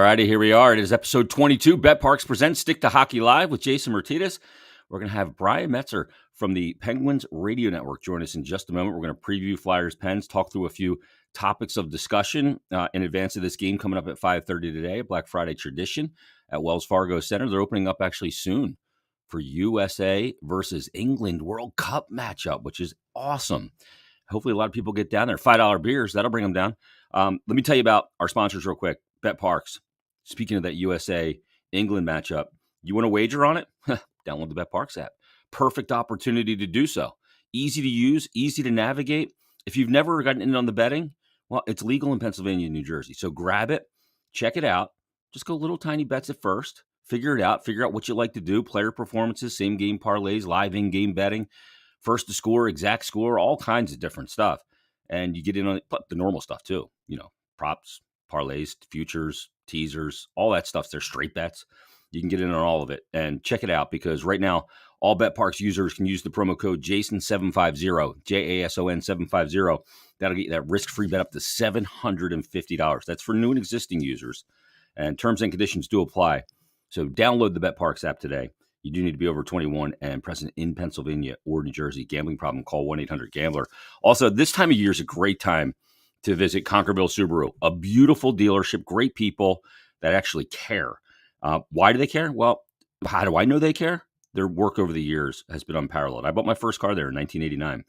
Friday. Here we are. It is episode 22. BetParx presents Stick to Hockey Live with Jason Martinez. We're going to have Brian Metzer from the Penguins Radio Network join us in just a moment. We're going to preview Flyers Pens, talk through a few topics of discussion in advance of this game coming up at 5:30 today, a Black Friday tradition at Wells Fargo Center. They're opening up actually soon for USA versus England World Cup matchup, which is awesome. Hopefully a lot of people get down there. $5 beers, that'll bring them down. Let me tell you about our sponsors real quick. BetParx. Speaking of that USA-England matchup, you want to wager on it? Download the BetParx app. Perfect opportunity to do so. Easy to use, easy to navigate. If you've never gotten in on the betting, well, it's legal in Pennsylvania and New Jersey. So grab it, check it out. Just go little tiny bets at first. Figure it out. Figure out what you like to do. Player performances, same game parlays, live in-game betting, first to score, exact score, all kinds of different stuff. And you get in on the normal stuff too. You know, props, parlays, futures, teasers, all that stuff's there, straight bets. You can get in on all of it and check it out because right now, all BetParx users can use the promo code JASON750, JASON 750. That'll get you that risk-free bet up to $750. That's for new and existing users. And terms and conditions do apply. So download the BetParx app today. You do need to be over 21 and present in Pennsylvania or New Jersey. Gambling problem, call 1-800-GAMBLER. Also, this time of year is a great time to visit Conquerville Subaru, a beautiful dealership, great people that actually care. Why do they care? Well, how do I know they care? Their work over the years has been unparalleled. I bought my first car there in 1989,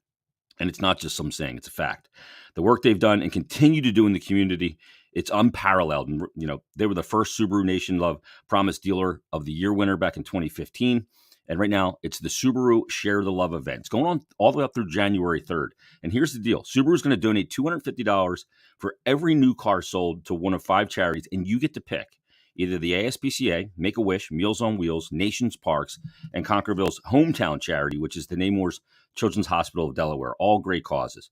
and it's not just some saying, it's a fact. The work they've done and continue to do in the community, it's unparalleled. And, you know, they were the first Subaru Nation Love Promise Dealer of the Year winner back in 2015. And right now, it's the Subaru Share the Love event. It's going on all the way up through January 3rd. And here's the deal. Subaru is going to donate $250 for every new car sold to one of 5 charities, and you get to pick either the ASPCA, Make-A-Wish, Meals on Wheels, Nations Parks, and Conquerville's hometown charity, which is the Nemours Children's Hospital of Delaware. All great causes.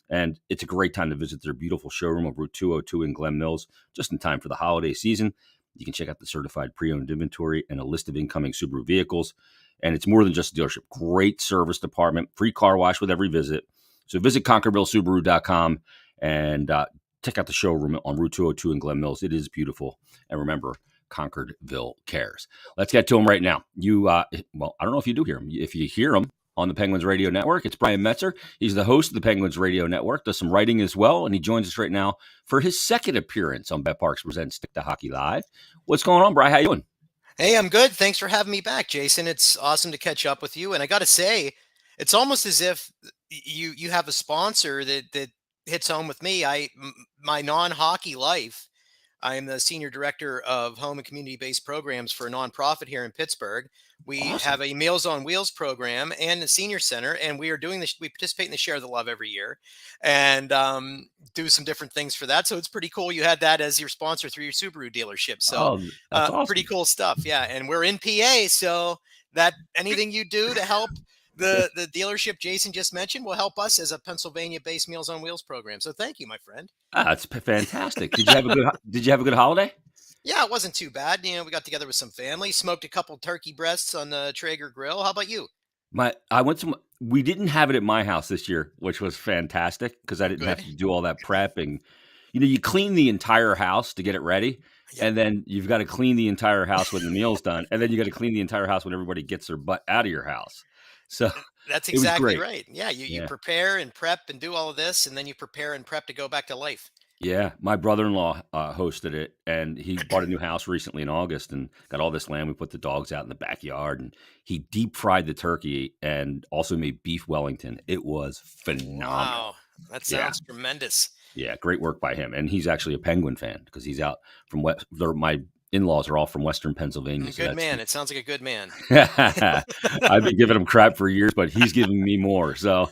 And it's a great time to visit their beautiful showroom of Route 202 in Glen Mills, just in time for the holiday season. You can check out the certified pre-owned inventory and a list of incoming Subaru vehicles. And it's more than just a dealership. Great service department, free car wash with every visit. So visit ConquervilleSubaru.com and check out the showroom on Route 202 in Glen Mills. It is beautiful. And remember, Concordville cares. Let's get to him right now. Well, I don't know if you do hear him. If you hear him on the Penguins Radio Network, it's Brian Metzer. He's the host of the Penguins Radio Network, does some writing as well, and he joins us right now for his second appearance on BetParx Presents Stick to Hockey Live. What's going on, Brian? How you doing? Hey, I'm good. Thanks for having me back, Jason. It's awesome to catch up with you. And I got to say, it's almost as if you have a sponsor that hits home with me. My non-hockey life, I am the senior director of home and community-based programs for a nonprofit here in Pittsburgh. We have a Meals on Wheels program and a senior center, and we are doing this. We participate in the Share the Love every year, and do some different things for that. So it's pretty cool. You had that as your sponsor through your Subaru dealership. So that's awesome. Pretty cool stuff. Yeah, and we're in PA, so that anything you do to help the dealership Jason just mentioned will help us as a Pennsylvania-based Meals on Wheels program. So thank you, my friend. That's fantastic. Did you have a good holiday? Yeah, it wasn't too bad. You know, we got together with some family, smoked a couple turkey breasts on the Traeger grill. How about you? We didn't have it at my house this year, which was fantastic because I didn't have to do all that prepping. You know, you clean the entire house to get it ready, and then you've got to clean the entire house when the meal's done, and then you got to clean the entire house when everybody gets their butt out of your house. So that's exactly right. Yeah, you prepare and prep and do all of this, and then you prepare and prep to go back to life. Yeah, my brother-in-law hosted it, and he bought a new house recently in August and got all this land. We put the dogs out in the backyard, and he deep-fried the turkey and also made beef Wellington. It was phenomenal. Wow, that sounds tremendous. Yeah, great work by him. And he's actually a Penguin fan because he's out from my in-laws are all from Western Pennsylvania. Good man. It sounds like a good man. I've been giving him crap for years, but he's giving me more. So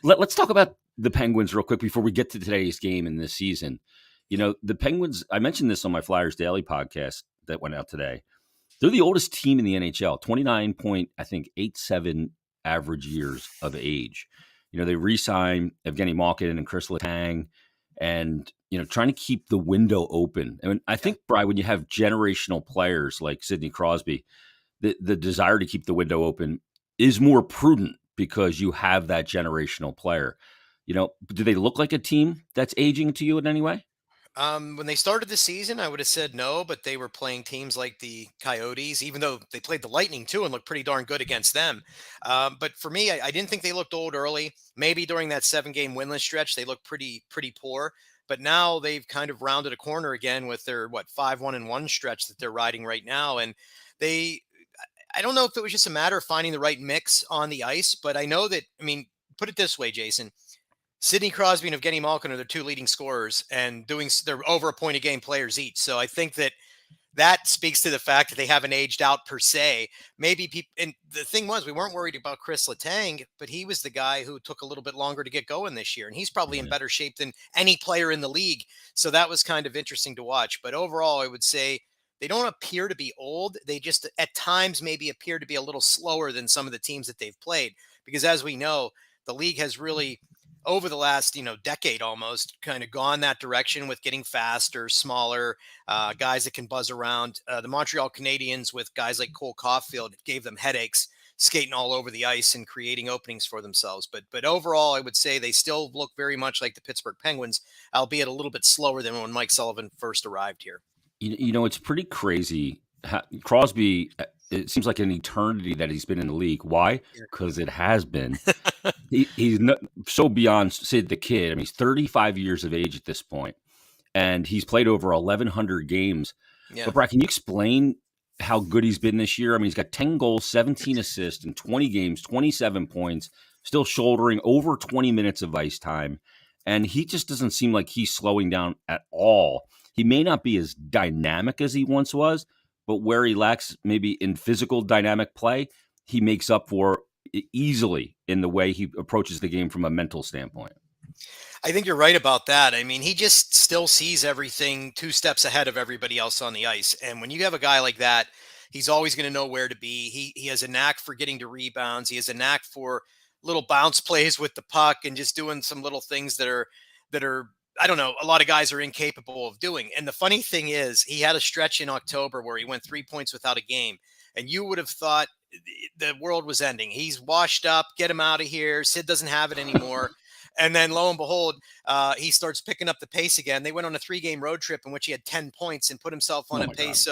let's talk about the Penguins real quick before we get to today's game in this season. You know, the Penguins, I mentioned this on my Flyers Daily podcast that went out today. They're the oldest team in the NHL, 29.87 average years of age. You know, they re-signed Evgeny Malkin and Chris Letang and, you know, trying to keep the window open. I mean, I think, Brian, when you have generational players like Sidney Crosby, the desire to keep the window open is more prudent because you have that generational player. You know, do they look like a team that's aging to you in any way? When they started the season, I would have said no, but they were playing teams like the Coyotes, even though they played the Lightning too and looked pretty darn good against them. But for me, I didn't think they looked old early. Maybe during that 7 game winless stretch, they looked pretty poor. But now they've kind of rounded a corner again with their 5-1-1 stretch that they're riding right now, and they. I don't know if it was just a matter of finding the right mix on the ice, but I know that. I mean, put it this way, Jason. Sidney Crosby and Evgeny Malkin are their two leading scorers, and they're over a point a game players each. So I think that speaks to the fact that they haven't aged out per se. Maybe people, and the thing was, we weren't worried about Chris Letang, but he was the guy who took a little bit longer to get going this year, and he's probably in Yeah. better shape than any player in the league. So that was kind of interesting to watch. But overall, I would say they don't appear to be old. They just at times maybe appear to be a little slower than some of the teams that they've played, because as we know, the league has really over the last decade almost kind of gone that direction with getting faster, smaller guys that can buzz around. The Montreal Canadiens with guys like Cole Caulfield gave them headaches skating all over the ice and creating openings for themselves. But overall, I would say they still look very much like the Pittsburgh Penguins, albeit a little bit slower than when Mike Sullivan first arrived here. It's pretty crazy. Crosby, it seems like an eternity that he's been in the league. Why? Because it has been. He's so beyond Sid the Kid. I mean, he's 35 years of age at this point, and he's played over 1,100 games. Yeah. But, Brad, can you explain how good he's been this year? I mean, he's got 10 goals, 17 assists in 20 games, 27 points, still shouldering over 20 minutes of ice time. And he just doesn't seem like he's slowing down at all. He may not be as dynamic as he once was, but where he lacks maybe in physical dynamic play, he makes up for easily in the way he approaches the game from a mental standpoint. I think you're right about that. I mean, he just still sees everything 2 steps ahead of everybody else on the ice. And when you have a guy like that, he's always going to know where to be. He has a knack for getting to rebounds. He has a knack for little bounce plays with the puck and just doing some little things that are I don't know, a lot of guys are incapable of doing. And the funny thing is, he had a stretch in October where he went 3 points without a game, and you would have thought the world was ending. He's washed up, get him out of here. Sid doesn't have it anymore. And then lo and behold, he starts picking up the pace again. They went on a 3 game road trip in which he had 10 points and put himself on a pace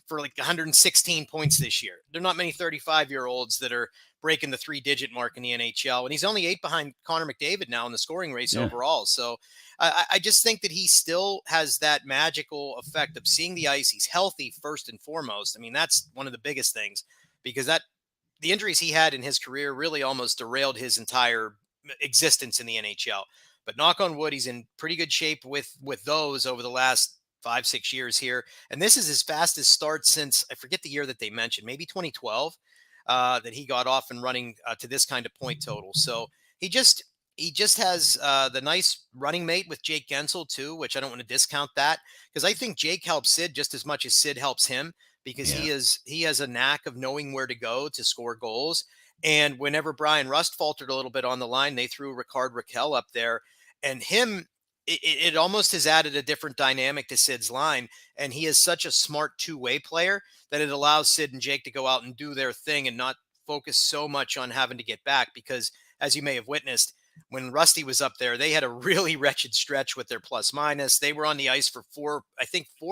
for like 116 points this year. There are not many 35-year-olds that are breaking the 3-digit mark in the NHL. And he's only 8 behind Connor McDavid now in the scoring race overall. So I just think that he still has that magical effect of seeing the ice. He's healthy first and foremost. I mean, that's one of the biggest things, because the injuries he had in his career really almost derailed his entire existence in the NHL. But knock on wood, he's in pretty good shape with those over the last 5-6 years here. And this is his fastest start since, I forget the year that they mentioned, maybe 2012, that he got off and running to this kind of point total. So he just has the nice running mate with Jake Gensel too, which I don't want to discount that, because I think Jake helps Sid just as much as Sid helps him, because he has a knack of knowing where to go to score goals. And whenever Brian Rust faltered a little bit on the line, they threw Rickard Rakell up there, and it almost has added a different dynamic to Sid's line. And he is such a smart two-way player that it allows Sid and Jake to go out and do their thing and not focus so much on having to get back. Because as you may have witnessed, when Rusty was up there, they had a really wretched stretch with their plus minus. They were on the ice for 4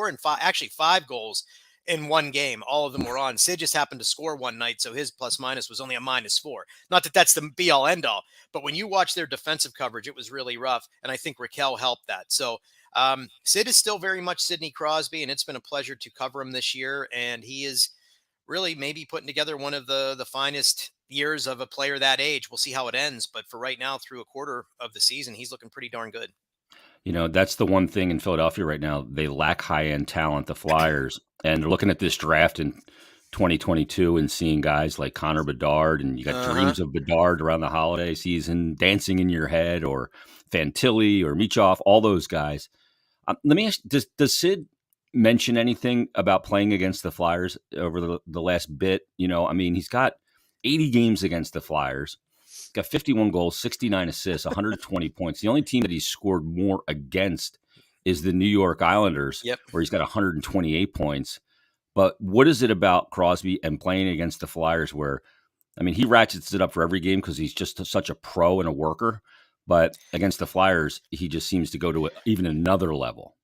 and 5, actually 5 goals in one game. All of them were on. Sid just happened to score one night, so his plus minus was only a -4. Not that that's the be all end all, but when you watch their defensive coverage, it was really rough, and I think Rakell helped that. So Sid is still very much Sidney Crosby, and it's been a pleasure to cover him this year, and he is really maybe putting together one of the finest years of a player that age. We'll see how it ends, but for right now, through a quarter of the season, he's looking pretty darn good. That's the one thing in Philadelphia right now. They lack high-end talent, the Flyers, and they're looking at this draft in 2022 and seeing guys like Connor Bedard, and you got dreams of Bedard around the holiday season dancing in your head, or Fantilli or Michov, all those guys. Let me ask, does Sid mention anything about playing against the Flyers over the last bit? I mean, he's got 80 games against the Flyers. Got 51 goals, 69 assists, 120 points. The only team that he's scored more against is the New York Islanders, where he's got 128 points. But what is it about Crosby and playing against the Flyers where, I mean, he ratchets it up for every game because he's just such a pro and a worker. But against the Flyers, he just seems to go to even another level.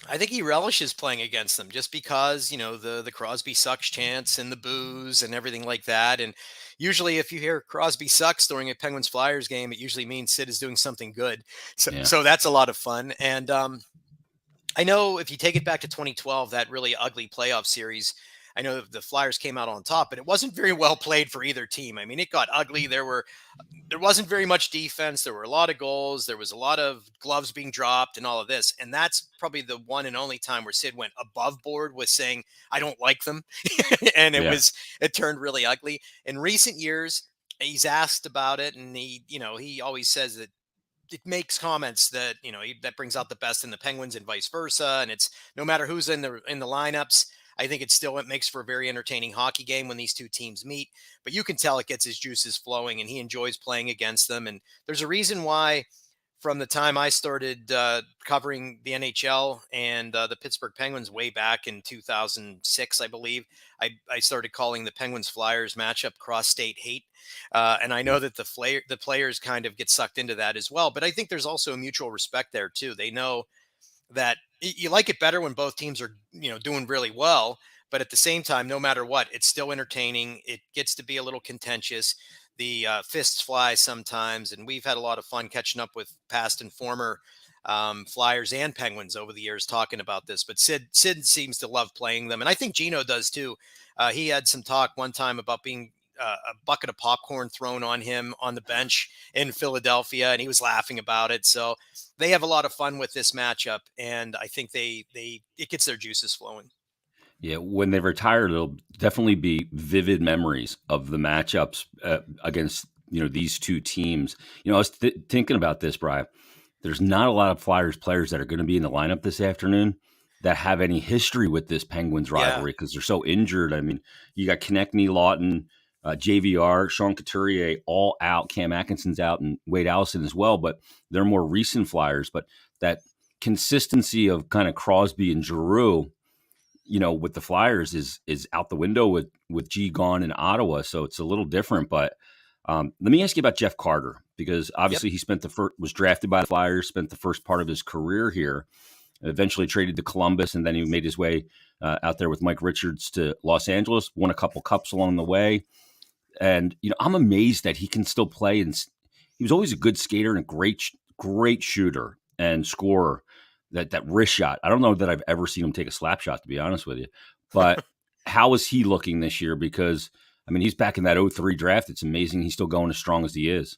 I think he relishes playing against them just because, the Crosby sucks chants and the boos and everything like that. And usually if you hear Crosby sucks during a Penguins Flyers game, it usually means Sid is doing something good. So, Yeah. so that's a lot of fun. And I know if you take it back to 2012, that really ugly playoff series, I know the Flyers came out on top, but it wasn't very well played for either team. I mean, it got ugly. There wasn't very much defense. There were a lot of goals. There was a lot of gloves being dropped and all of this. And that's probably the one and only time where Sid went above board with saying, I don't like them. And Yeah. it turned really ugly. In recent years, he's asked about it. And he always says that it makes comments that, that brings out the best in the Penguins and vice versa. And it's no matter who's in the lineups. I think it makes for a very entertaining hockey game when these two teams meet, but you can tell it gets his juices flowing and he enjoys playing against them. And there's a reason why from the time I started covering the NHL and the Pittsburgh Penguins way back in 2006, I believe, I started calling the Penguins Flyers matchup cross state hate. And I know that the players kind of get sucked into that as well. But I think there's also a mutual respect there too. They know that you like it better when both teams are, doing really well. But at the same time, no matter what, it's still entertaining. It gets to be a little contentious. The fists fly sometimes, and we've had a lot of fun catching up with past and former Flyers and Penguins over the years talking about this. But Sid seems to love playing them, and I think Gino does too. He had some talk one time about being a bucket of popcorn thrown on him on the bench in Philadelphia, and he was laughing about it. So they have a lot of fun with this matchup, and I think it gets their juices flowing. Yeah, when they retire, there'll definitely be vivid memories of the matchups against these two teams. I was thinking about this, Brian. There's not a lot of Flyers players that are going to be in the lineup this afternoon that have any history with this Penguins Yeah. rivalry because they're so injured. I mean, you got Konechny, Lawton, JVR, Sean Couturier all out. Cam Atkinson's out, and Wade Allison as well. But they're more recent Flyers. But that consistency of kind of Crosby and Giroux, with the Flyers is out the window with G gone in Ottawa, so it's a little different. But let me ask you about Jeff Carter because Yep. obviously he was drafted by the Flyers, spent the first part of his career here, eventually traded to Columbus, and then he made his way out there with Mike Richards to Los Angeles, won a couple cups along the way, and I'm amazed that he can still play. And he was always a good skater and a great shooter and scorer. That wrist shot. I don't know that I've ever seen him take a slap shot, to be honest with you. But how is he looking this year? Because I mean, he's back in that '03 draft. It's amazing he's still going as strong as he is.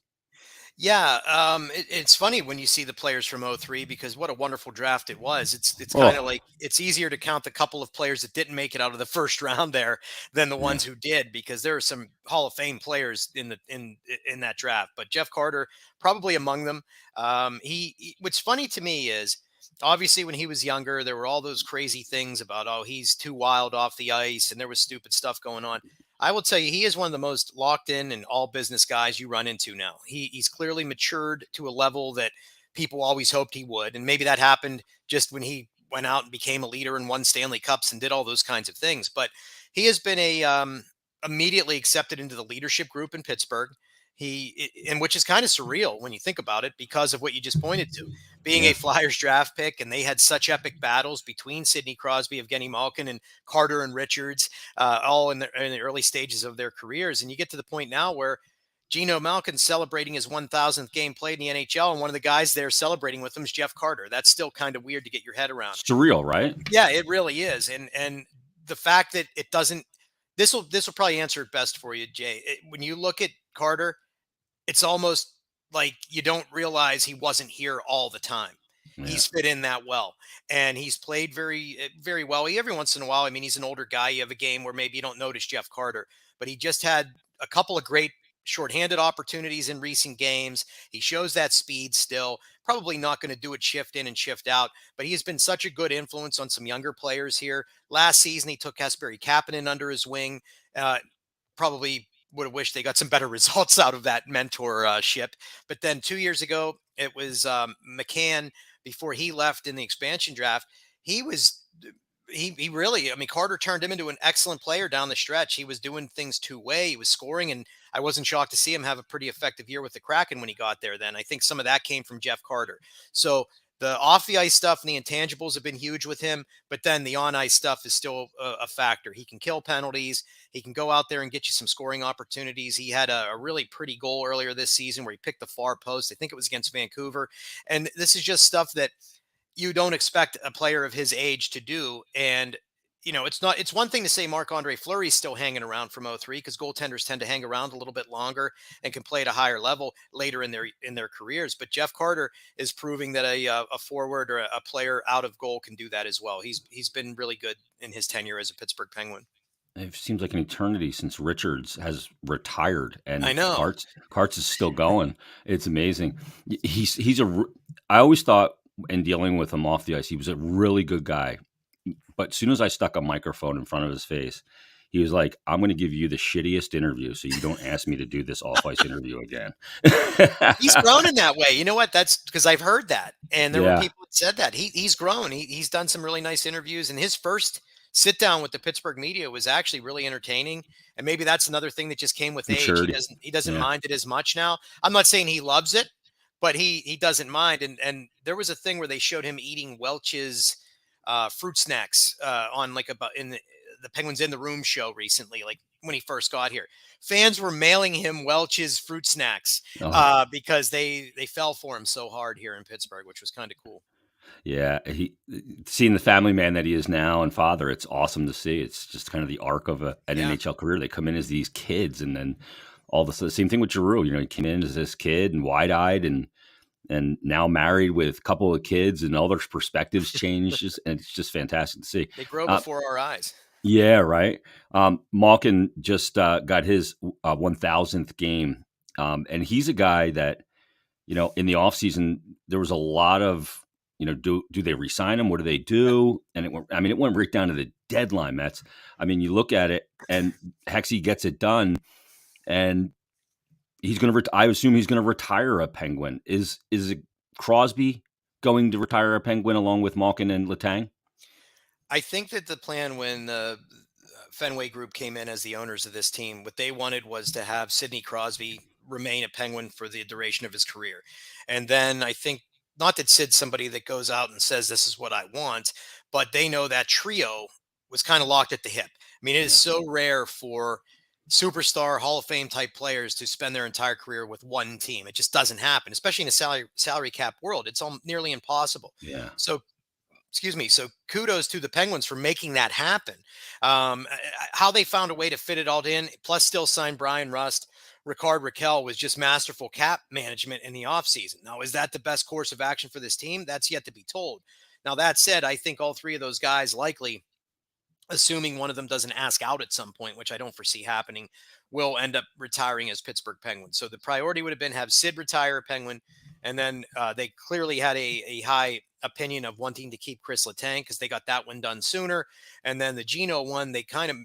Yeah, it's funny when you see the players from '03 because what a wonderful draft it was. It's kind of Oh, like it's easier to count the couple of players that didn't make it out of the first round there than the yeah. ones who did because there are some Hall of Fame players in that draft. But Jeff Carter probably among them. What's funny to me is obviously when he was younger there were all those crazy things about he's too wild off the ice and there was stupid stuff going on. I will tell you, he is one of the most locked in and all business guys you run into now. He's clearly matured to a level that people always hoped he would. And maybe that happened just when he went out and became a leader and won Stanley Cups and did all those kinds of things. But he has been immediately accepted into the leadership group in Pittsburgh. And which is kind of surreal when you think about it because of what you just pointed to being a Yeah. Flyers draft pick. And they had such epic battles between Sidney Crosby, Evgeny Malkin, and Carter and Richards, all in the early stages of their careers. And you get to the point now where Geno Malkin's celebrating his 1,000th game played in the NHL, and one of the guys there celebrating with him is Jeff Carter. That's still kind of weird to get your head around. Surreal, right? Yeah, it really is. And the fact that it doesn't this will probably answer it best for you, Jay. When you look at Carter, it's almost like you don't realize he wasn't here all the time. Yeah. He's fit in that well, and he's played very well. Every once in a while, I mean, he's an older guy. You have a game where maybe you don't notice Jeff Carter, but he just had a couple of great shorthanded opportunities in recent games. He shows that speed still. Probably not going to do it shift in and shift out, but he has been such a good influence on some younger players here. Last season, he took Kasperi Kapanen under his wing. Probably would have wished they got some better results out of that mentorship. But then 2 years ago, it was McCann before he left in the expansion draft. He was he really, I mean, Carter turned him into an excellent player down the stretch. He was doing things two-way. He was scoring, and I wasn't shocked to see him have a pretty effective year with the Kraken when he got there. Then I think some of that came from Jeff Carter. So The off the ice stuff and the intangibles have been huge with him, but then the on ice stuff is still a factor. He can kill penalties. He can go out there and get you some scoring opportunities. He had a really pretty goal earlier this season where he picked the far post. I think it was against Vancouver. And this is just stuff that you don't expect a player of his age to do. And it's one thing to say Marc-Andre Fleury's still hanging around from '03 because goaltenders tend to hang around a little bit longer and can play at a higher level later in their careers. But Jeff Carter is proving that a forward or a player out of goal can do that as well. He's been really good in his tenure as a Pittsburgh Penguin. It seems like an eternity since Richards has retired and I know. Karts is still going. It's amazing. I always thought in dealing with him off the ice, he was a really good guy. But as soon as I stuck a microphone in front of his face, he was like, I'm going to give you the shittiest interview so you don't ask me to do this off ice interview again. He's grown in that way. You know what? That's because I've heard that. And there were people that said that. He's grown. He's done some really nice interviews. And his first sit down with the Pittsburgh media was actually really entertaining. And maybe that's another thing that just came with age. He doesn't mind it as much now. I'm not saying he loves it, but he doesn't mind. And there was a thing where they showed him eating Welch's fruit snacks on like in the Penguins in the Room show recently, like when he first got here. Fans were mailing him Welch's fruit snacks because they fell for him so hard here in Pittsburgh, which was kind of cool. Yeah, seeing the family man that he is now and father, it's awesome to see. It's just kind of the arc of an NHL career. They come in as these kids, and then all the same thing with Giroux. He came in as this kid and wide-eyed, and now married with a couple of kids, and all their perspectives change. And it's just fantastic to see. They grow before our eyes. Yeah, right. Malkin just got his 1,000th game, and he's a guy that in the offseason there was a lot of do they re-sign him? What do they do? And it went right down to the deadline. You look at it, and Hexy gets it done, and he's going to. I assume he's going to retire a Penguin. Is it Crosby going to retire a Penguin along with Malkin and Letang? I think that the plan when the Fenway Group came in as the owners of this team, what they wanted was to have Sidney Crosby remain a Penguin for the duration of his career. And then I think, not that Sid's somebody that goes out and says, this is what I want, but they know that trio was kind of locked at the hip. It is so rare for superstar Hall of Fame type players to spend their entire career with one team. It just doesn't happen, especially in a salary cap world. It's nearly impossible. Yeah. So kudos to the Penguins for making that happen. How they found a way to fit it all in, plus still sign Brian Rust. Rickard Rakell was just masterful cap management in the offseason. Now, is that the best course of action for this team? That's yet to be told. Now, that said, I think all three of those guys likely, assuming one of them doesn't ask out at some point, which I don't foresee happening, will end up retiring as Pittsburgh Penguins. So the priority would have been have Sid retire a Penguin, and then they clearly had a high opinion of wanting to keep Chris Letang because they got that one done sooner. And then the Gino one, they kind of,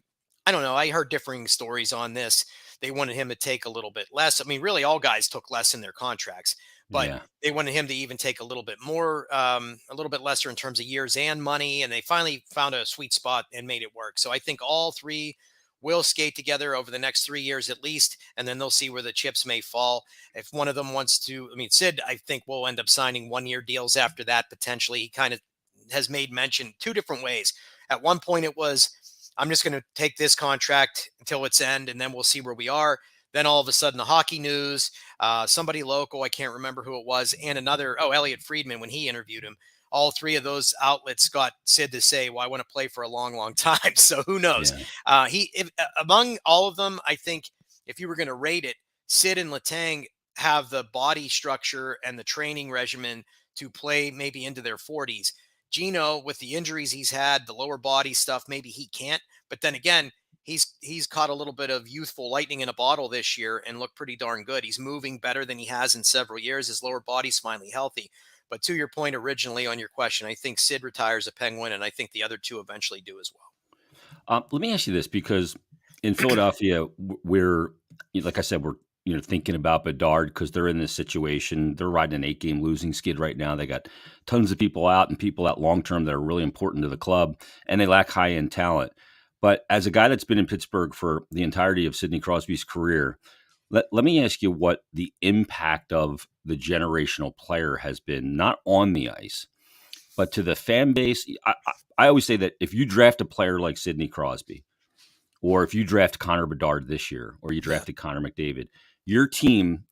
I don't know, I heard differing stories on this. They wanted him to take a little bit less. Really all guys took less in their contracts, but they wanted him to even take a little bit more, a little bit lesser in terms of years and money. And they finally found a sweet spot and made it work. So I think all three will skate together over the next 3 years at least, and then they'll see where the chips may fall. If one of them wants to, Sid, I think will end up signing 1-year deals after that, potentially. He kind of has made mention 2 different ways. At one point it was, I'm just going to take this contract until its end, and then we'll see where we are. Then all of a sudden the hockey news, somebody local, I can't remember who it was, and another, Elliot Friedman, when he interviewed him, all 3 of those outlets got Sid to say, well, I want to play for a long, long time. So who knows? Among all of them, I think if you were going to rate it, Sid and Letang have the body structure and the training regimen to play maybe into their 40s. Gino, with the injuries he's had, the lower body stuff, maybe he can't. But then again, he's caught a little bit of youthful lightning in a bottle this year and looked pretty darn good. He's moving better than he has in several years. His lower body's finally healthy. But to your point originally on your question, I think Sid retires a Penguin, and I think the other 2 eventually do as well. Let me ask you this, because in Philadelphia, we're, like I said, we're thinking about Bedard because they're in this situation. They're riding an 8-game losing skid right now. They got tons of people out and people out long-term that are really important to the club, and they lack high-end talent. But as a guy that's been in Pittsburgh for the entirety of Sidney Crosby's career, Let me ask you what the impact of the generational player has been, not on the ice, but to the fan base. I always say that if you draft a player like Sidney Crosby, or if you draft Connor Bedard this year, or you Yeah. drafted Connor McDavid, your team,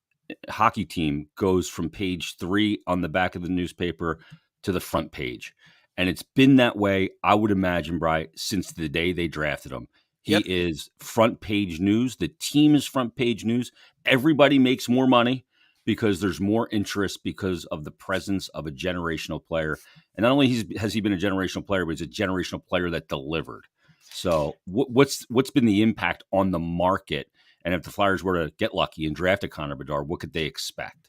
hockey team, goes from page 3 on the back of the newspaper to the front page. And it's been that way, I would imagine, Bry, since the day they drafted him. He Yep. is front page news. The team is front page news. Everybody makes more money because there's more interest because of the presence of a generational player. And not only has he been a generational player, but he's a generational player that delivered. So what's been the impact on the market? And if the Flyers were to get lucky and draft a Connor Bedard, what could they expect?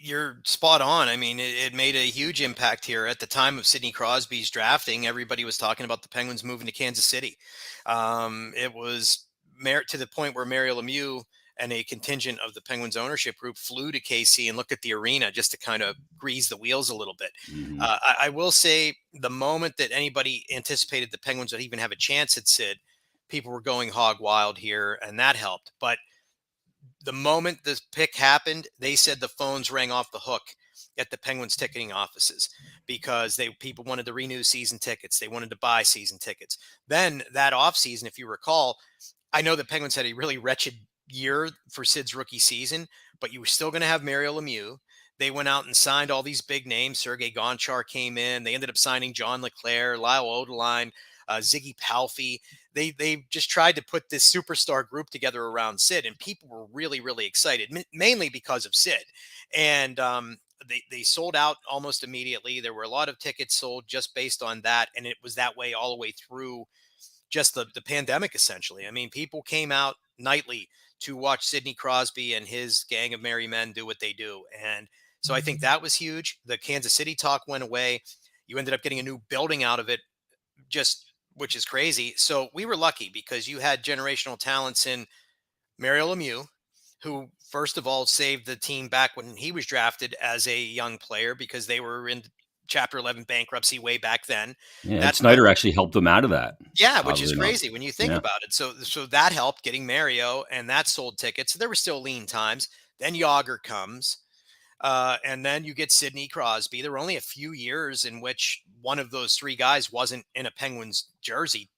You're spot on. I mean, it made a huge impact here. At the time of Sidney Crosby's drafting, everybody was talking about the Penguins moving to Kansas City. It was to the point where Mario Lemieux and a contingent of the Penguins ownership group flew to KC and looked at the arena just to kind of grease the wheels a little bit. Mm-hmm. I will say the moment that anybody anticipated the Penguins would even have a chance at Sid, people were going hog wild here, and that helped. But the moment this pick happened, they said the phones rang off the hook at the Penguins ticketing offices because people wanted to renew season tickets. They wanted to buy season tickets. Then that offseason, if you recall, I know the Penguins had a really wretched year for Sid's rookie season, but you were still going to have Mario Lemieux. They went out and signed all these big names. Sergei Gonchar came in. They ended up signing John LeClaire, Lyle Odeline, Ziggy Palffy. They just tried to put this superstar group together around Sid, and people were really, really excited, mainly because of Sid. And they sold out almost immediately. There were a lot of tickets sold just based on that, and it was that way all the way through just the pandemic, essentially. I mean, people came out nightly to watch Sidney Crosby and his gang of merry men do what they do. And so I think that was huge. The Kansas City talk went away. You ended up getting a new building out of it, just which is crazy. So we were lucky because you had generational talents in Mario Lemieux, who first of all saved the team back when he was drafted as a young player because they were in Chapter 11 bankruptcy way back then. Yeah, Ed That's why. Snyder actually helped them out of that. Yeah, which is Oddly enough. crazy when you think Yeah. about it. So that helped getting Mario, and that sold tickets. There were still lean times. Then Yager comes, and then you get Sidney Crosby. There were only a few years in which one of those three guys wasn't in a Penguins jersey,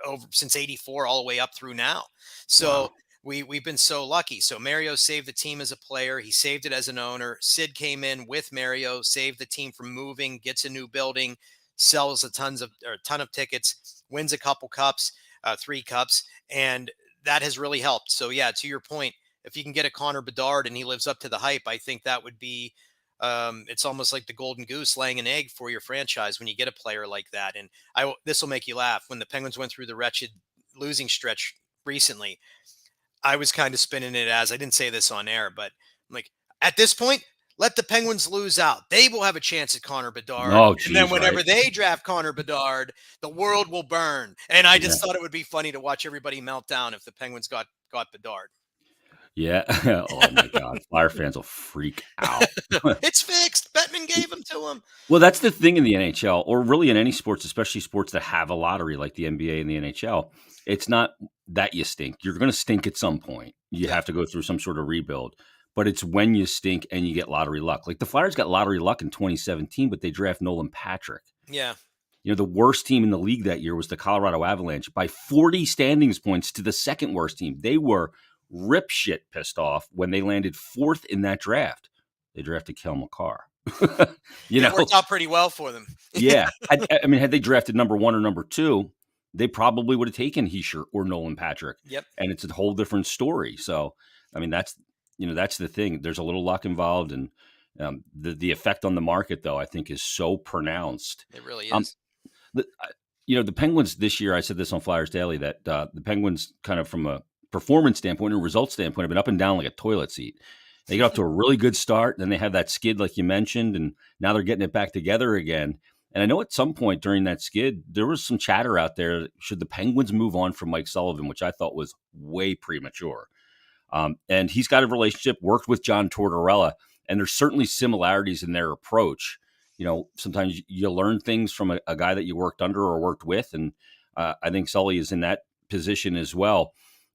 over since '84 all the way up through now. So Wow. we've been so lucky. So Mario saved the team as a player. He saved it as an owner. Sid came in with Mario, saved the team from moving, gets a new building, sells a ton of tickets, wins a couple cups, 3 cups, and that has really helped. So yeah, to your point, if you can get a Connor Bedard and he lives up to the hype, I think that would be. It's almost like the golden goose laying an egg for your franchise when you get a player like that. And this will make you laugh. When the Penguins went through the wretched losing stretch recently, I was kind of spinning it as I didn't say this on air, but I'm like, at this point, let the Penguins lose out. They will have a chance at Connor Bedard. Oh, And then geez, whenever right. they draft Connor Bedard, the world will burn. And I Yeah. just thought it would be funny to watch everybody melt down if the Penguins got Bedard. Yeah. Oh my God. Flyer fans will freak out. It's fixed. Bettman gave him to him. Well, that's the thing in the NHL, or really in any sports, especially sports that have a lottery like the NBA and the NHL. It's not that you stink. You're going to stink at some point. You Yeah. have to go through some sort of rebuild. But it's when you stink and you get lottery luck. Like the Flyers got lottery luck in 2017, but they draft Nolan Patrick. Yeah. The worst team in the league that year was the Colorado Avalanche by 40 standings points to the second worst team. They were rip shit pissed off when they landed 4th in that draft. They drafted Kel McCarr. It worked out pretty well for them. Yeah. Had they drafted number 1 or number 2, they probably would have taken Hischier or Nolan Patrick. Yep. And it's a whole different story. So, that's the thing. There's a little luck involved, and the effect on the market, though, I think is so pronounced. It really is. The Penguins this year, I said this on Flyers Daily, that the Penguins kind of from a performance standpoint and a result standpoint have been up and down like a toilet seat. They get off to a really good start, then they have that skid like you mentioned, and now they're getting it back together again. And I know at some point during that skid, there was some chatter out there, should the Penguins move on from Mike Sullivan, which I thought was way premature. And he's got a relationship, worked with John Tortorella, and there's certainly similarities in their approach. Sometimes you learn things from a guy that you worked under or worked with, and I think Sully is in that position as well.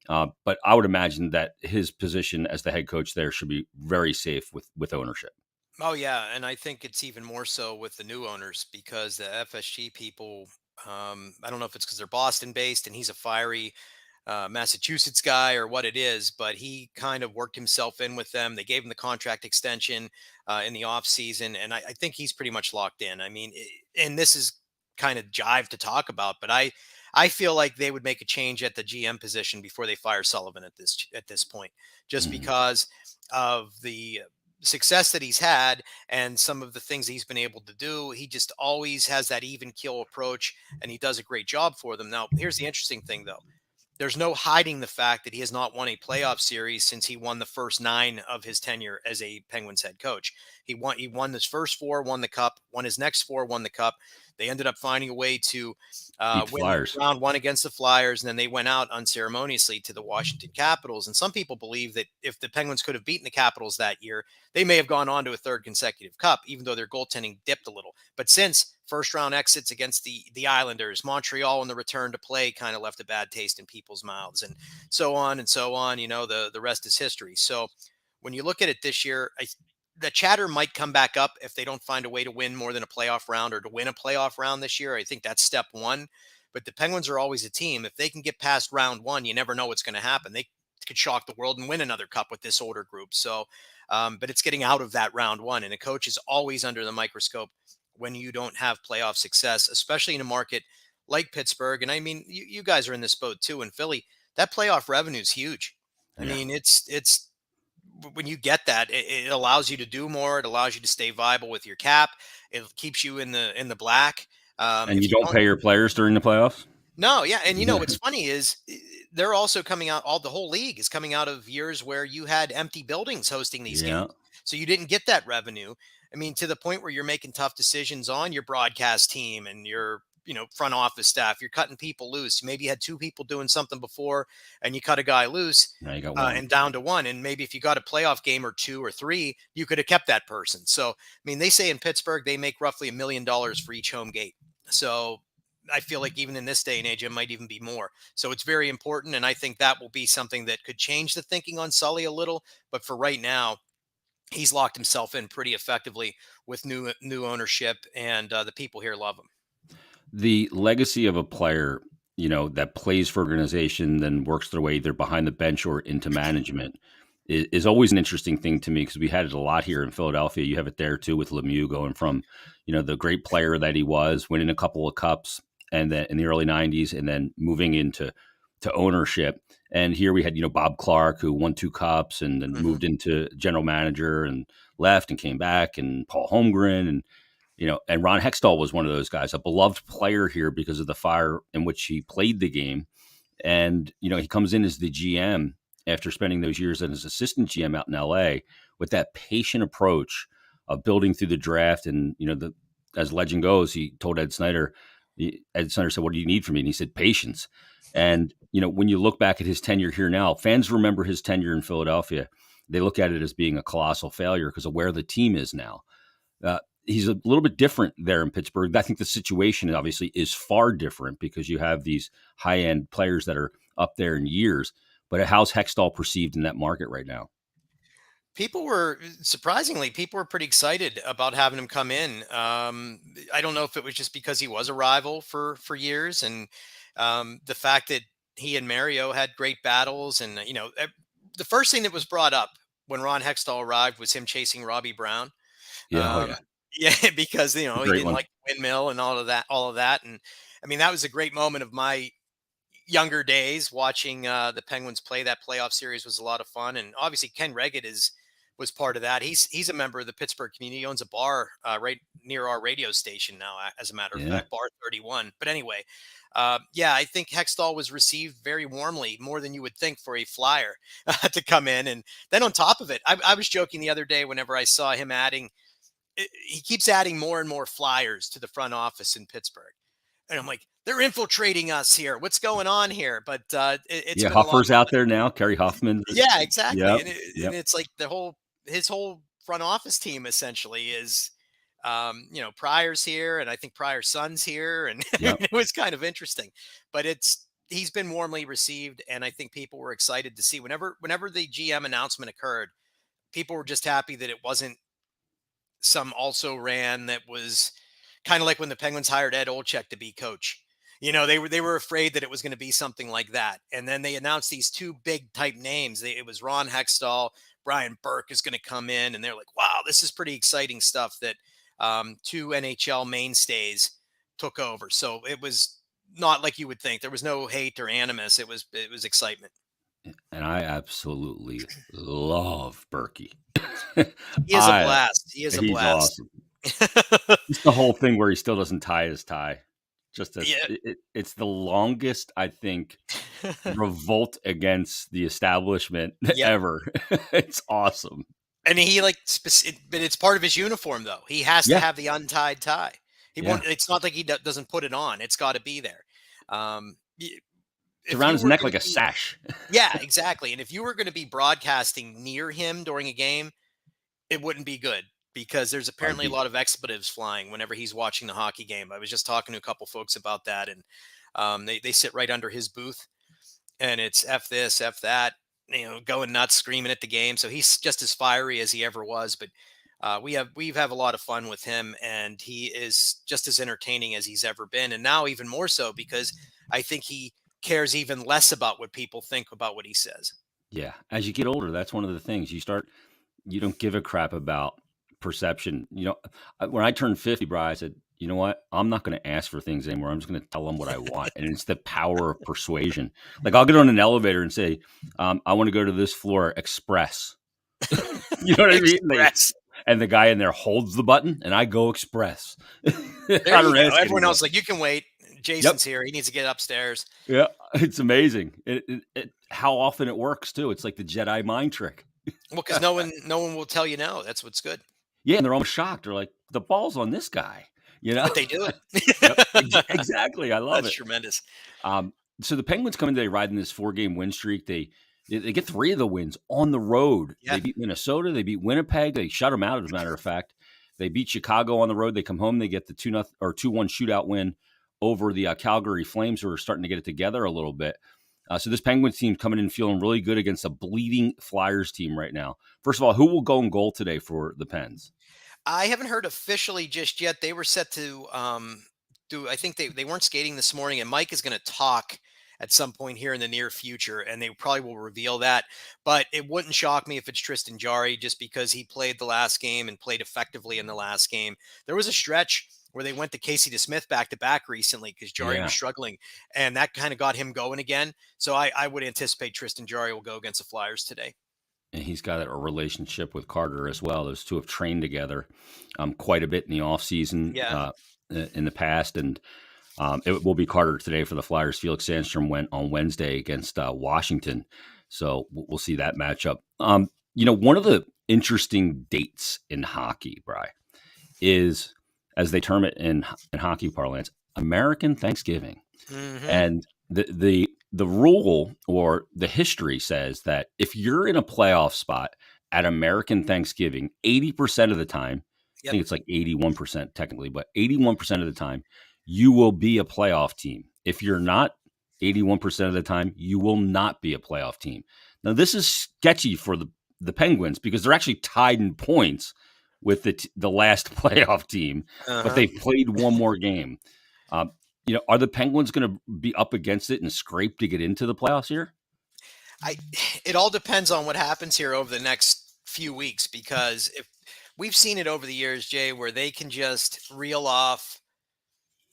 But I would imagine that his position as the head coach there should be very safe with ownership. Oh yeah, and I think it's even more so with the new owners because the FSG people. I don't know if it's because they're Boston based and he's a fiery Massachusetts guy or what it is, but he kind of worked himself in with them. They gave him the contract extension in the off season, and I think he's pretty much locked in. I mean, and this is kind of jive to talk about, but I feel like they would make a change at the GM position before they fire Sullivan at this point, just Mhm. because of the success that he's had and some of the things he's been able to do. He just always has that even keel approach, and he does a great job for them. Now, here's the interesting thing, though. There's no hiding the fact that he has not won a playoff series since he won the first 9 of his tenure as a Penguins head coach. He won his first 4, won the cup, won his next 4, won the cup. They ended up finding a way to Beat the win Flyers. round 1 against the Flyers, and then they went out unceremoniously to the Washington Capitals. And some people believe that if the Penguins could have beaten the Capitals that year, they may have gone on to a third consecutive cup, even though their goaltending dipped a little. But since first round exits against the Islanders, Montreal in the return to play kind of left a bad taste in people's mouths, and so on and so on. The rest is history. So when you look at it this year, the chatter might come back up if they don't find a way to win more than a playoff round or to win a playoff round this year. I think that's step one. But the Penguins are always a team. If they can get past round one, you never know what's going to happen. They could shock the world and win another cup with this older group. So, but it's getting out of that round one. And a coach is always under the microscope when you don't have playoff success, especially in a market like Pittsburgh. And I mean, you guys are in this boat too. In Philly, that playoff revenue is huge. I Yeah. mean, it's when you get that, it allows you to do more. It allows you to stay viable with your cap. It keeps you in the black. And you If you don't don't, pay your players during the playoffs? no, yeah, and Yeah. what's funny is they're also coming out. All the whole league is coming out of years where you had empty buildings hosting these games, Yeah. so you didn't get that revenue. I mean, to the point where you're making tough decisions on your broadcast team and your front office staff. You're cutting people loose. Maybe you had 2 people doing something before, and you cut a guy loose. Now you got one. And down to one, and maybe if you got a playoff game or 2 or 3, you could have kept that person. So, I mean, they say in Pittsburgh they make roughly $1 million for each home gate. So, I feel like even in this day and age, it might even be more. So it's very important. And I think that will be something that could change the thinking on Sully a little. But for right now, he's locked himself in pretty effectively with new ownership, and the people here love him. The legacy of a player, that plays for organization, then works their way either behind the bench or into management is always an interesting thing to me because we had it a lot here in Philadelphia. You have it there too with Lemieux going from, the great player that he was, winning a couple of cups and then in the early 90s and then moving into ownership. And here we had, Bob Clark who won 2 cups and then Hmm. moved into general manager and left and came back, and Paul Holmgren and Ron Hextall was one of those guys, a beloved player here because of the fire in which he played the game. And, he comes in as the GM after spending those years as assistant GM out in LA with that patient approach of building through the draft. And, as legend goes, he told Ed Snyder said, "What do you need from me?" And he said, "Patience." And, when you look back at his tenure here now, fans remember his tenure in Philadelphia. They look at it as being a colossal failure because of where the team is now. He's a little bit different there in Pittsburgh. I think the situation obviously is far different because you have these high end players that are up there in years. But how's Hextall perceived in that market right now? People were surprisingly, people were pretty excited about having him come in. I don't know if it was just because he was a rival for years, and the fact that he and Mario had great battles, and the first thing that was brought up when Ron Hextall arrived was him chasing Robbie Brown. Yeah, oh Um, yeah, yeah, because a he great didn't one. like the windmill and all of that, and I mean that was a great moment of my younger days watching the Penguins play. That playoff series was a lot of fun, and obviously Ken Reggett was part of that. He's a member of the Pittsburgh community. He owns a bar right near our radio station now, as a matter of Yeah, fact, Bar 31. But anyway, yeah, I think Hextall was received very warmly, more than you would think for a Flyer to come in. And then on top of it, I was joking the other day whenever I saw him he keeps adding more and more Flyers to the front office in Pittsburgh. And I'm like, they're infiltrating us here. What's going on here? But it's yeah. been a lot Huffer's of out fun. there now. Kerry Huffman. Yeah, exactly. Yep, And yep, it's like his whole front office team essentially is, Pryor's here, and I think Pryor's son's here, and yep. it was kind of interesting. But he's been warmly received, and I think people were excited to see whenever the GM announcement occurred, people were just happy that it wasn't some also ran that was kind of like when the Penguins hired Ed Olczyk to be coach. They were afraid that it was going to be something like that. And then they announced these two big type names. It was Ron Hextall, Brian Burke is going to come in, and they're like, "Wow, this is pretty exciting stuff." That two NHL mainstays took over. So it was not like you would think. There was no hate or animus. It was excitement. And I absolutely love Berkey. He is a I blast. He is a He's blast. awesome. Just the whole thing where he still doesn't tie his tie. Just as Yeah. it's the longest, I think, revolt against the establishment Yep. ever. It's awesome. And he but it's part of his uniform though. He has to Yeah, have the untied tie. He yeah. won't. It's not like he doesn't put it on. It's got to be there. Y- It's if around you his were neck going like to a be, sash. yeah, exactly. And if you were going to be broadcasting near him during a game, it wouldn't be good because there's I'd apparently a be lot of expletives flying whenever he's watching the hockey game. I was just talking to a couple folks about that, and they sit right under his booth, and it's F this, F that, going nuts, screaming at the game. So he's just as fiery as he ever was. But we have a lot of fun with him, and he is just as entertaining as he's ever been, and now even more so because I think he cares even less about what people think about what he says. Yeah. As you get older, that's one of the things you don't give a crap about perception. When I turned 50, bro, I said, you know what? I'm not going to ask for things anymore. I'm just going to tell them what I want. And it's the power of persuasion. Like I'll get on an elevator and say, I want to go to this floor express. You know what I mean? Express. And the guy in there holds the button and I go express. I There you don't go. ask Everyone anymore. else is like, you can wait. Yep. Jason's here. He needs to get upstairs. Yeah. It's amazing. How often it works too. It's like the Jedi mind trick. Well, because no one will tell you no. That's what's good. Yeah. And they're almost shocked. They're like, the ball's on this guy, you know? But they do Yep, it. exactly. I love That's it. tremendous. So the Penguins come in today riding this 4-game win streak. They get 3 of the wins on the road. Yeah. They beat Minnesota. They beat Winnipeg. They shut them out, as a matter of fact. They beat Chicago on the road. They come home. They get the 2-1 shootout win over the Calgary Flames, who are starting to get it together a little bit. So this Penguins team coming in feeling really good against a bleeding Flyers team right now. First of all, who will go in goal today for the Pens? I haven't heard officially just yet. They were set to do. I think they weren't skating this morning, and Mike is going to talk at some point here in the near future, and they probably will reveal that. But it wouldn't shock me if it's Tristan Jarry, just because he played the last game and played effectively in the last game. There was a stretch where they went to Casey DeSmith back to back recently because Jarry was struggling, and that kind of got him going again. So I would anticipate Tristan Jarry will go against the Flyers today. And he's got a relationship with Carter as well. Those two have trained together quite a bit in the offseason Yeah. in the past. And it will be Carter today for the Flyers. Felix Sandstrom went on Wednesday against Washington. So we'll see that matchup. One of the interesting dates in hockey, Bri, is, as they term it in hockey parlance, American Thanksgiving. Mm-hmm. And the rule or the history says that if you're in a playoff spot at American Thanksgiving, 80% of the time, I think it's like 81% technically, but 81% of the time, you will be a playoff team. If you're not, 81% of the time, you will not be a playoff team. Now, this is sketchy for the Penguins because they're actually tied in points with the last playoff team, but they've played one more game. Are the Penguins going to be up against it and scrape to get into the playoffs here? It all depends on what happens here over the next few weeks, because if we've seen it over the years, Jay, where they can just reel off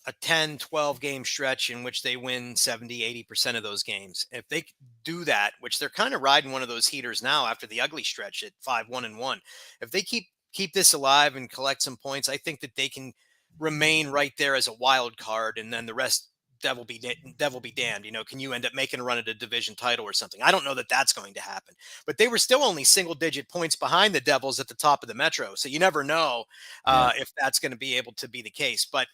a 10, 12 game stretch in which they win 70, 80% of those games. If they do that, which they're kind of riding one of those heaters now after the ugly stretch at 5-1-1, if they keep this alive and collect some points, I think that they can remain right there as a wild card, and then the rest devil be damned. Can you end up making a run at a division title or something? I don't know that that's going to happen, but they were still only single digit points behind the Devils at the top of the Metro, so you never know if that's going to be able to be the case. But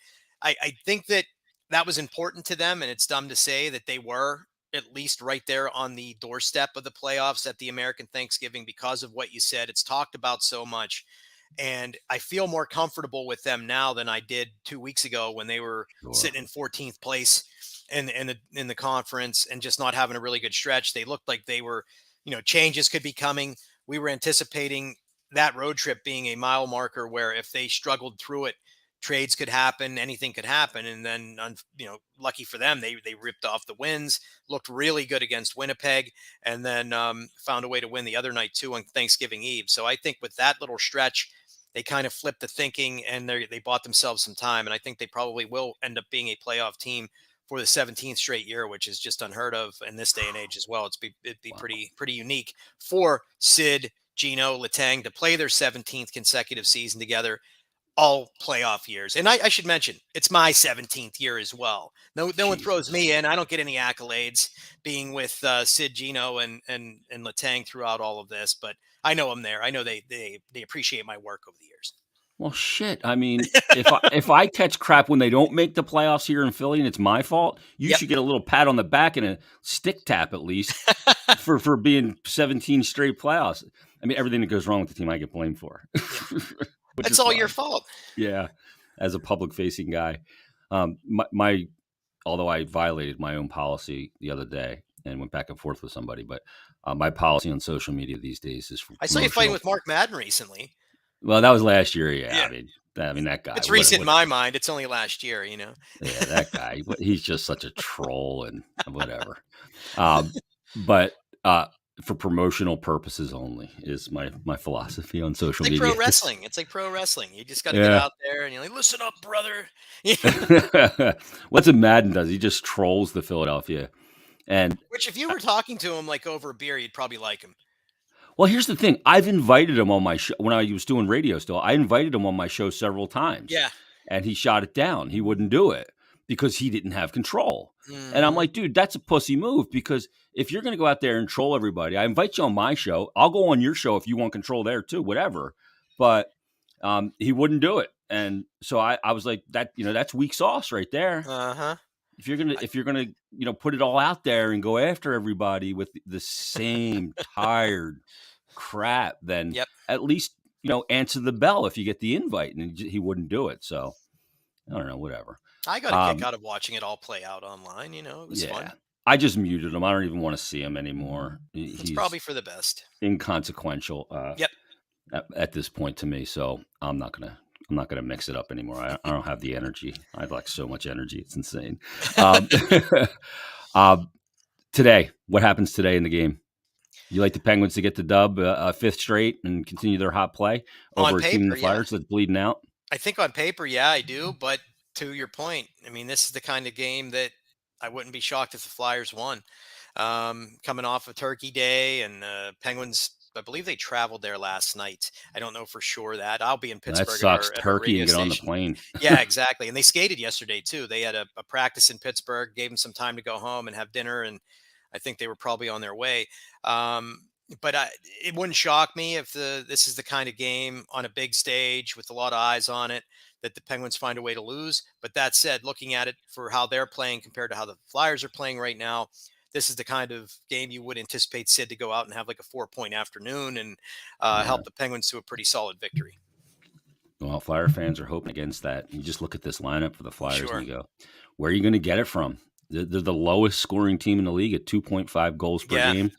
I think that was important to them, and it's dumb to say that they were at least right there on the doorstep of the playoffs at the American Thanksgiving because of what you said. It's talked about so much. And I feel more comfortable with them now than I did 2 weeks ago when they were sitting in 14th place in the conference and just not having a really good stretch. They looked like they were, changes could be coming. We were anticipating that road trip being a mile marker where if they struggled through it, trades could happen, anything could happen. And then, lucky for them, they ripped off the wins, looked really good against Winnipeg, and then found a way to win the other night too on Thanksgiving Eve. So I think with that little stretch, they kind of flipped the thinking and they bought themselves some time. And I think they probably will end up being a playoff team for the 17th straight year, which is just unheard of in this day and age as well. It'd be Wow. pretty unique for Sid, Gino, Letang to play their 17th consecutive season together, all playoff years. And I should mention, it's my 17th year as well. No one throws Jesus. me in. I don't get any accolades being with Sid, Gino, and Letang throughout all of this, but I know I'm there. I know they appreciate my work over the years. Well, shit. I mean, if I catch crap when they don't make the playoffs here in Philly and it's my fault, you Yep. should get a little pat on the back and a stick tap at least for being 17 straight playoffs. I mean, everything that goes wrong with the team, I get blamed for. Which It's is all fine. your fault. Yeah, as a public-facing guy, although I violated my own policy the other day and went back and forth with somebody, but my policy on social media these days is for I saw you fighting promotional. with Mark Madden recently. Well, that was last year. Yeah, Yeah. I mean that guy. It's recent in my mind. It's only last year, Yeah, that guy. He's just such a troll and whatever. But for promotional purposes only is my philosophy on social It's like media. pro wrestling. It's like pro wrestling. You just got to get Yeah. out there and you're like, listen up, brother. What's a Madden does? He just trolls the Philadelphia. And Which, if you were talking to him like over a beer, you'd probably like him. well, here's the thing. I've invited him on my show when I was doing radio still. I invited him on my show several times. Yeah. And he shot it down. He wouldn't do it because he didn't have control. And I'm Mhm. like, dude, that's a pussy move because if you're going to go out there and troll everybody, I invite you on my show. I'll go on your show if you want control there too, whatever. But he wouldn't do it. And so I was like, that's weak sauce right there. Uh-huh. If you're gonna put it all out there and go after everybody with the same tired crap, then Yep. at least answer the bell if you get the invite. And he wouldn't do it. So I don't know, whatever. I got a kick out of watching it all play out online. It was Yeah, fun. I just muted him. I don't even want to see him anymore. It's He's probably for the best. inconsequential Yep. at this point to me. So I'm not gonna mix it up anymore. I don't have the energy. I have like so much energy. It's insane. Today, what happens today in the game? You like the Penguins to get the dub, fifth straight, and continue their hot play On over a team in paper, the yeah. Flyers that's bleeding out? I think on paper, yeah, I do. But to your point, I mean, this is the kind of game that I wouldn't be shocked if the Flyers won. Coming off of Turkey Day and Penguins, I believe they traveled there last night. I don't know for sure that. I'll be in Pittsburgh. That sucks. At our Turkey radio and get on the station. plane. Yeah, exactly. And they skated yesterday too. They had a practice in Pittsburgh, gave them some time to go home and have dinner, and I think they were probably on their way. But it wouldn't shock me if this is the kind of game on a big stage with a lot of eyes on it that the Penguins find a way to lose. But that said, looking at it for how they're playing compared to how the Flyers are playing right now, this is the kind of game you would anticipate Sid to go out and have like a 4-point afternoon and help the Penguins to a pretty solid victory. Well, Flyer fans are hoping against that. You just look at this lineup for the Flyers Sure. and you go, where are you going to get it from? They're the lowest scoring team in the league at 2.5 goals per Yeah. game.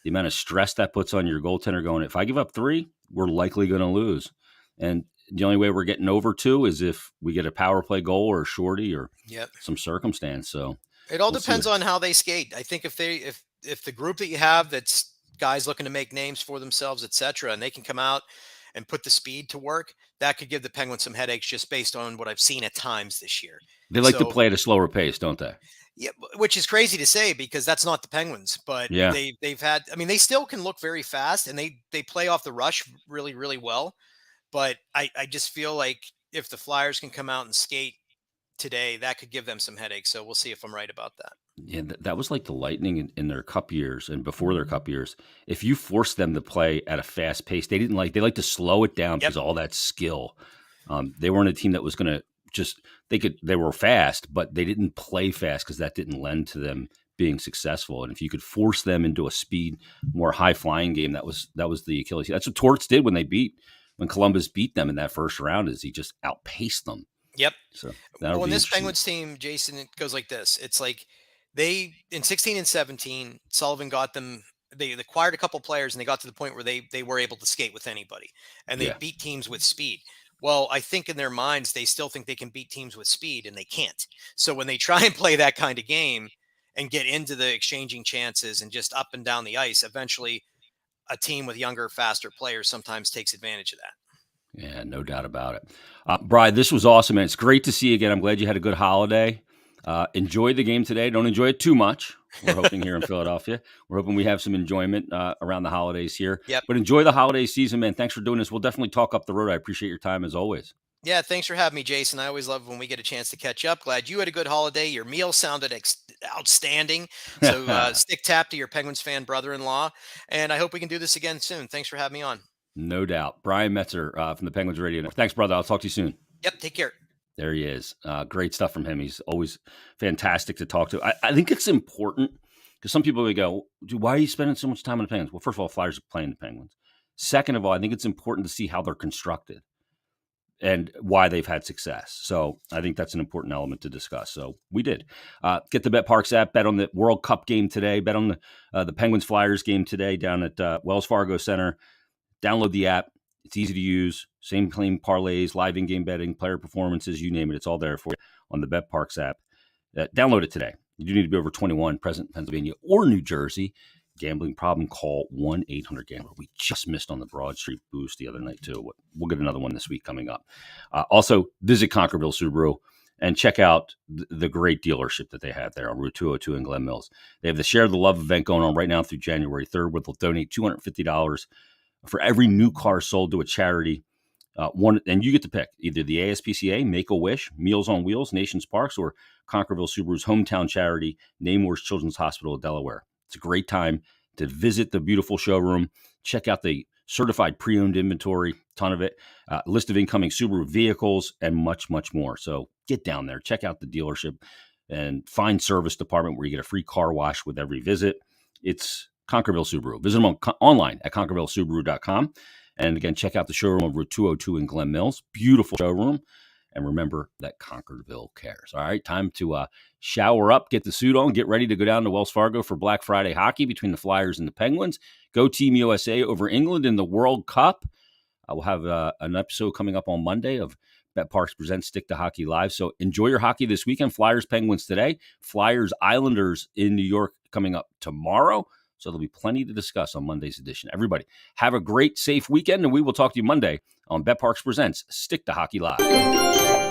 The amount of stress that puts on your goaltender going, if I give up 3, we're likely going to lose. And the only way we're getting over 2 is if we get a power play goal or a shorty or Yep. some circumstance. So It all we'll see depends what- on how they skate. I think if the group that you have that's guys looking to make names for themselves, etc., and they can come out and put the speed to work, that could give the Penguins some headaches just based on what I've seen at times this year. They like to So- play at a slower pace, don't they? Yeah, which is crazy to say because that's not the Penguins, but Yeah. they've had. I mean, they still can look very fast, and they play off the rush really really well. But I just feel like if the Flyers can come out and skate today, that could give them some headaches. So we'll see if I'm right about that. Yeah, that was like the Lightning in their cup years and before their cup years. If you forced them to play at a fast pace, they like to slow it down because of all that skill. They weren't a team that was going to they were fast, but they didn't play fast because that didn't lend to them being successful. And if you could force them into a speed, more high flying game, that was the Achilles heel. That's what Torts did when Columbus beat them in that first round. Is he just outpaced them? Yep. So Well, in this Penguins team, Jason, it goes like this. It's like They in 16 and 17, Sullivan got them. They acquired a couple players, and they got to the point where they were able to skate with anybody, and they Yeah. beat teams with speed. Well, I think in their minds they still think they can beat teams with speed, and they can't. So when they try and play that kind of game and get into the exchanging chances and just up and down the ice, eventually a team with younger, faster players sometimes takes advantage of that. Yeah, no doubt about it. Brian, this was awesome, man. It's great to see you again. I'm glad you had a good holiday. Enjoy the game today. Don't enjoy it too much. We're hoping here in Philadelphia. We're hoping we have some enjoyment around the holidays here. Yep. But enjoy the holiday season, man. Thanks for doing this. We'll definitely talk up the road. I appreciate your time as always. Yeah, thanks for having me, Jason. I always love when we get a chance to catch up. Glad you had a good holiday. Your meal sounded outstanding. So stick tap to your Penguins fan brother-in-law. And I hope we can do this again soon. Thanks for having me on. No doubt. Brian Metzer from the Penguins Radio Network. Thanks, brother. I'll talk to you soon. Yep, take care. There he is. Great stuff from him. He's always fantastic to talk to. I think it's important because some people would go, dude, why are you spending so much time on the Penguins? Well, first of all, Flyers are playing the Penguins. Second of all, I think it's important to see how they're constructed and why they've had success. So I think that's an important element to discuss. So we did. Get the BetParx app, bet on the World Cup game today, bet on the Penguins-Flyers game today down at Wells Fargo Center. Download the app. It's easy to use. Same claim parlays, live in-game betting, player performances, you name it. It's all there for you on the BetParx app. Download it today. You do need to be over 21, present in Pennsylvania or New Jersey. Gambling problem, call 1-800-GAMBLER. We just missed on the Broad Street Boost the other night, too. We'll get another one this week coming up. Also, visit Conquerville Subaru and check out the great dealership that they have there on Route 202 in Glen Mills. They have the Share the Love event going on right now through January 3rd, where they'll donate $250 for every new car sold to a charity. And you get to pick either the ASPCA, Make-A-Wish, Meals on Wheels, Nations Parks, or Conquerville Subaru's hometown charity, Namor's Children's Hospital of Delaware. It's a great time to visit the beautiful showroom, check out the certified pre-owned inventory, ton of it, list of incoming Subaru vehicles, and much, much more. So get down there, check out the dealership, and find service department where you get a free car wash with every visit. It's Conquerville Subaru. Visit them online at ConquervilleSubaru.com. And again, check out the showroom on Route 202 in Glen Mills. Beautiful showroom. And remember that Conquerville cares. All right, time to shower up, get the suit on, get ready to go down to Wells Fargo for Black Friday hockey between the Flyers and the Penguins. Go Team USA over England in the World Cup. We'll have an episode coming up on Monday of BetParx Presents Stick to Hockey Live. So enjoy your hockey this weekend. Flyers, Penguins today. Flyers, Islanders in New York coming up tomorrow. So there'll be plenty to discuss on Monday's edition. Everybody, have a great, safe weekend, and we will talk to you Monday on BetParx Presents Stick to Hockey Live.